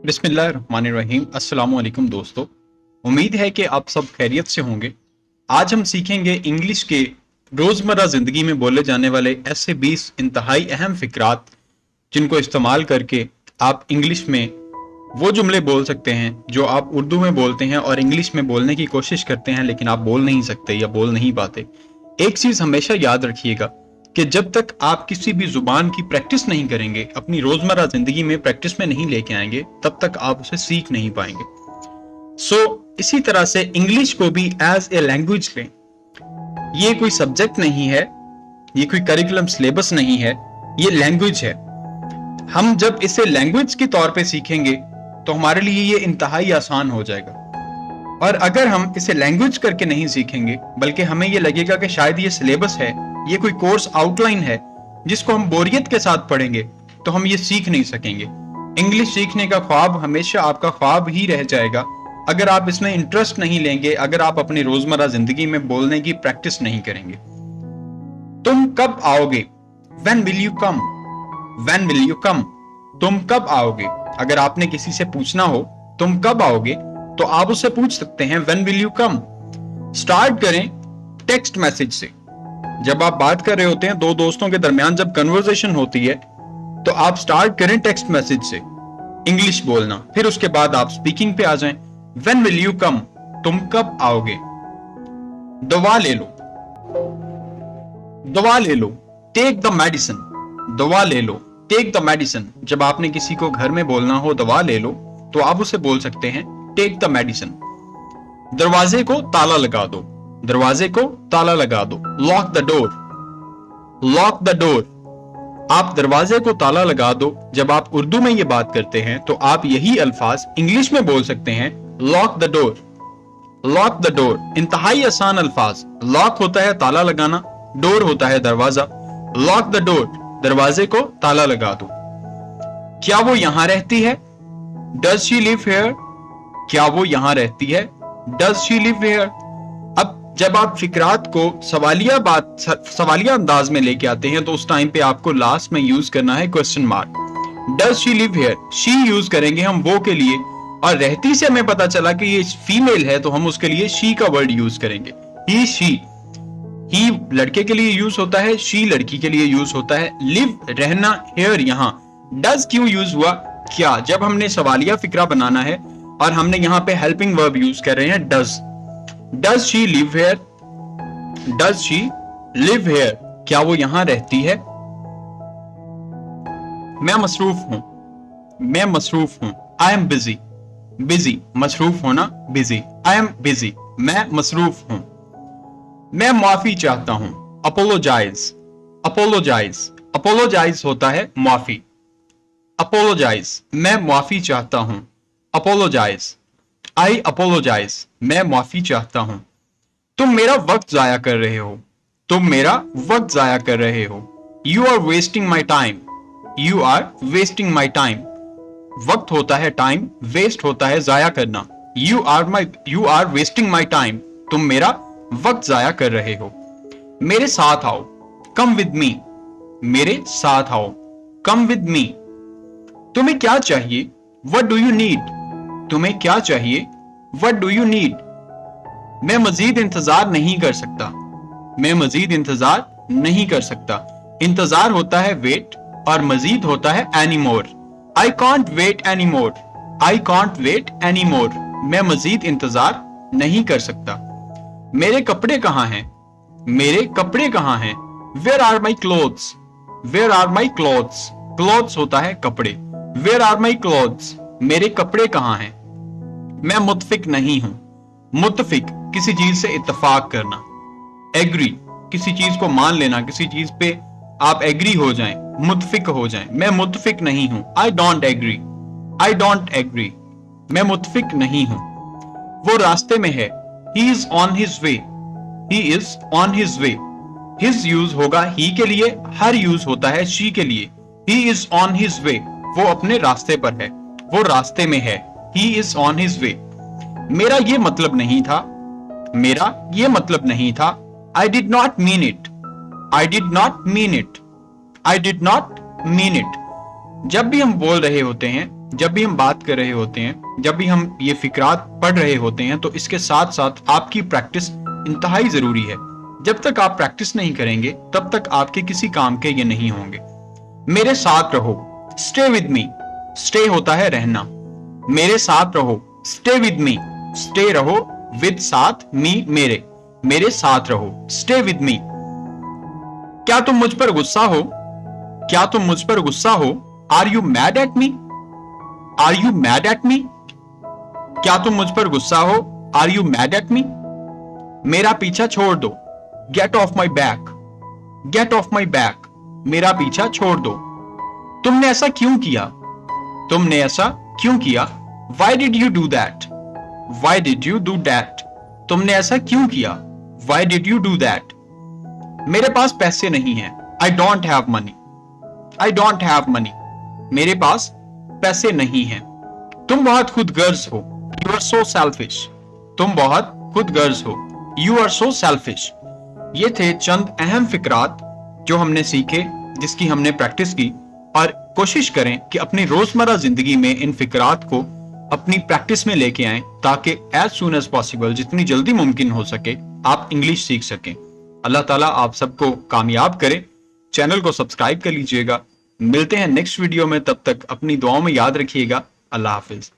बिस्मिल्लाहिर्रहमानिर्रहीम। अस्सलामुअलैकुम दोस्तों, उम्मीद है कि आप सब खैरियत से होंगे। आज हम सीखेंगे इंग्लिश के रोज़मर्रा ज़िंदगी में बोले जाने वाले ऐसे 20 इंतहाई अहम फ़िक्रात जिनको इस्तेमाल करके आप इंग्लिश में वो जुमले बोल सकते हैं जो आप उर्दू में बोलते हैं और इंग्लिश में बोलने की कोशिश करते हैं लेकिन आप बोल नहीं सकते या बोल नहीं पाते। एक चीज़ हमेशा याद रखिएगा कि जब तक आप किसी भी जुबान की प्रैक्टिस नहीं करेंगे, अपनी रोजमर्रा जिंदगी में प्रैक्टिस में नहीं लेके आएंगे, तब तक आप उसे सीख नहीं पाएंगे। इसी तरह से इंग्लिश को भी एज ए लैंग्वेज लें। ये कोई सब्जेक्ट नहीं है, ये कोई करिकुलम सिलेबस नहीं है, ये लैंग्वेज है। हम जब इसे लैंग्वेज के तौर पे सीखेंगे तो हमारे लिए ये इंतहाई आसान हो जाएगा। और अगर हम इसे लैंग्वेज करके नहीं सीखेंगे बल्कि हमें ये लगेगा कि शायद ये सिलेबस है, ये कोई कोर्स आउटलाइन है जिसको हम बोरियत के साथ पढ़ेंगे, तो हम ये सीख नहीं सकेंगे। इंग्लिश सीखने का ख्वाब हमेशा आपका ख्वाब ही रह जाएगा अगर आप इसमें इंटरेस्ट नहीं लेंगे, अगर आप अपनी रोजमर्रा जिंदगी में बोलने की प्रैक्टिस नहीं करेंगे। तुम कब आओगे? When will you come? When will you come? तुम कब आओगे? अगर आपने किसी से पूछना हो तुम कब आओगे तो आप उससे पूछ सकते हैं When will you come? Start करें टेक्स्ट मैसेज से। जब आप बात कर रहे होते हैं दो दोस्तों के दरमियान, जब कन्वर्सेशन होती है तो आप स्टार्ट करें टेक्स्ट मैसेज से इंग्लिश बोलना, फिर उसके बाद आप स्पीकिंग पे आ जाएं। When will you come? तुम कब आओगे? दवा ले लो, दवा ले लो, टेक द मेडिसिन, दवा ले लो, टेक द मेडिसिन। जब आपने किसी को घर में बोलना हो दवा ले लो तो आप उसे बोल सकते हैं टेक द मेडिसिन। दरवाजे को ताला लगा दो, दरवाजे को ताला लगा दो, lock the door, lock the door. आप दरवाजे को ताला लगा दो जब आप उर्दू में ये बात करते हैं तो आप यही अल्फाज इंग्लिश में बोल सकते हैं lock the door, lock the door. इंतहाई आसान अल्फाज। लॉक होता है ताला लगाना, डोर होता है दरवाजा। लॉक द डोर, दरवाजे को ताला लगा दो। क्या वो यहां रहती है? Does she live here? क्या वो यहां रहती है? Does she live here? अब जब आप फिक्रात को सवालिया अंदाज में लेके आते हैं तो उस टाइम पे आपको लास्ट में यूज करना है question mark. Does she live here, she use करेंगे हम वो के लिए, और रहती से हमें पता चला कि ये फीमेल है तो हम उसके लिए शी का वर्ड यूज करेंगे। ही, शी। ही लड़के के लिए यूज होता है, शी लड़की के लिए यूज होता है। लिव रहना, हेयर यहां। डज क्यों यूज हुआ? क्या। जब हमने सवालिया फिक्रा बनाना है और हमने यहां पे हेल्पिंग वर्ब यूज कर रहे हैं does. Does she live here? Does she live here? क्या वो यहां रहती है? मैं मसरूफ हूं, मैं मसरूफ हूं। आई एम बिजी, बिजी, मसरूफ होना, बिजी। आई एम बिजी, मैं मसरूफ हूं। मैं माफी चाहता हूं, अपोलोजाइज, अपोलोजाइज। अपोलोजाइज होता है माफी, अपोलोजाइज। मैं माफी चाहता हूं, अपोलोजाइज। आई अपोलोजाइज, मैं माफी चाहता हूं। तुम मेरा वक्त जाया कर रहे हो, तुम मेरा वक्त जाया कर रहे हो। You are wasting my time, you are wasting my time. वक्त होता है टाइम, वेस्ट होता है जाया करना। You are wasting my time, तुम मेरा वक्त जाया कर रहे हो। मेरे साथ आओ, कम विद मी, मेरे साथ आओ, कम विद मी। तुम्हें क्या चाहिए? What do you need? तुम्हें क्या चाहिए? What do you need? मैं मजीद इंतजार नहीं कर सकता, मैं मजीद इंतजार नहीं कर सकता। इंतजार होता है वेट और मजीद होता है any more. I can't wait any more, I can't wait any more. मैं मजीद इंतजार नहीं कर सकता। मेरे कपड़े कहां हैं? मेरे कपड़े कहां हैं? Where are my clothes, where are my clothes. Clothes होता है कपड़े। वेयर आर माई क्लोथ्स, मेरे कपड़े कहां हैं? मैं मुत्फिक नहीं हूं। मुत्फिक, किसी चीज से इत्तेफाक करना। एग्री, किसी चीज को मान लेना, किसी चीज पे आप एग्री हो जाएं, मुत्फिक हो जाएं। मैं मुत्फिक नहीं हूं। I don't agree, I don't agree. मैं मुत्फिक नहीं हूं। वो रास्ते में है, he is on his way, he is on his way. His use होगा ही के लिए, हर यूज होता है शी के लिए। ही इज ऑन हिज वे, वो अपने रास्ते पर है, वो रास्ते में है। ही इज ऑन हिज वे। मेरा ये मतलब नहीं था, मेरा ये मतलब नहीं था। I did not mean it, I did not mean it, I did not mean it. जब भी हम बोल रहे होते हैं جب بھی ہم بات کر رہے ہوتے ہیں، جب بھی ہم یہ فقرات پڑھ رہے ہوتے ہیں تو اس کے ساتھ ساتھ آپ کی پریکٹس انتہائی ضروری ہے۔ جب تک آپ پریکٹس نہیں کریں گے تب تک آپ کے کسی کام کے یہ نہیں ہوں گے۔ میرے ساتھ رہو، stay with me، stay ہوتا ہے رہنا، میرے ساتھ رہو، stay with me، stay رہو with ساتھ me میرے، میرے ساتھ رہو، stay with me۔ کیا تم مجھ پر غصہ ہو؟ کیا تم مجھ پر غصہ ہو؟ Are you mad at me؟ Are you mad at me؟ کیا تم مجھ پر غصہ ہو؟ Are you mad at me؟ میرا پیچھا چھوڑ دو، get off my back، get off my back، میرا پیچھا چھوڑ دو۔ تم نے ایسا کیوں کیا؟ تم نے ایسا کیوں کیا؟ Why did you do that؟ Why did you do that؟ تم نے ایسا کیوں کیا؟ Why did you do that؟ میرے پاس پیسے نہیں ہیں، I don't have money، I don't have money، میرے پاس پیسے نہیں ہیں۔ تم بہت خود غرض ہو، You are so selfish، تم بہت خود غرض ہو، You are so selfish۔ یہ تھے چند اہم فقرات جو ہم نے سیکھے، جس کی ہم نے پریکٹس کی، اور کوشش کریں کہ اپنی روزمرہ زندگی میں ان فقرات کو اپنی پریکٹس میں لے کے آئیں تاکہ as soon as possible، جتنی جلدی ممکن ہو سکے، آپ انگلش سیکھ سکیں۔ اللہ تعالیٰ آپ سب کو کامیاب کرے۔ چینل کو سبسکرائب کر لیجئے گا۔ ملتے ہیں نیکسٹ ویڈیو میں، تب تک اپنی دعاؤں میں یاد رکھیے گا۔ اللہ حافظ۔